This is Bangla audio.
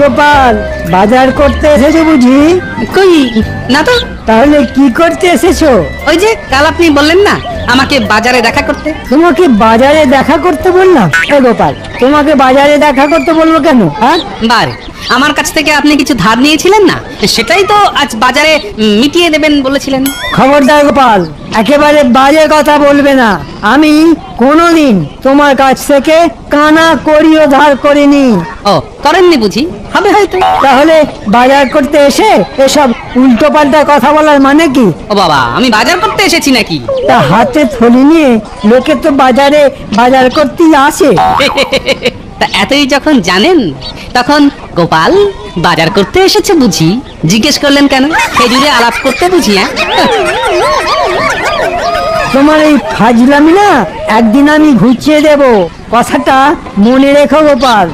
গোপাল, বাজার করতে এসেছো বুঝি? কই না তো। তাহলে কি করতে এসেছো? ওই যে কাল আপনি বললেন না আমাকে বাজারে দেখা করতে। তোমাকে বাজারে দেখা করতে বললাম? এ গোপাল, তোমাকে বাজারে দেখা করতে বলবো কেন? হ্যাঁ, বারে আমার কাছ থেকে আপনি কিছু ধার নিয়েছিলেন না, সেটাই তো আজ বাজারে মিটিয়ে দেবেন বলেছিলেন। খবরদার গোপাল, একেবারে বাজে কথা বলবে না। আমি কোনোদিন তোমার কাছ থেকে কানা করিও ধার করিনি। ও করেননি বুঝি? হবে হয়তো। তাহলে বাজার করতে এসে এসব উল্টো পাল্টা কথা বলার মানে কি? ও বাবা, আমি বাজার করতে এসেছি নাকি? তা হাতে থলি নিয়ে লোকে তো বাজারে বাজার করতেই আসে। তা এতই যখন জানেন, তখন গোপাল বাজার করতে এসেছে বুঝি জিজ্ঞেস করলেন কেন? খেজুরে আলাপ করতে বুঝি? তোমার এই ফাজলামি না একদিন আমি ঘুচিয়ে দেব, কথাটা মনে রেখো গোপাল।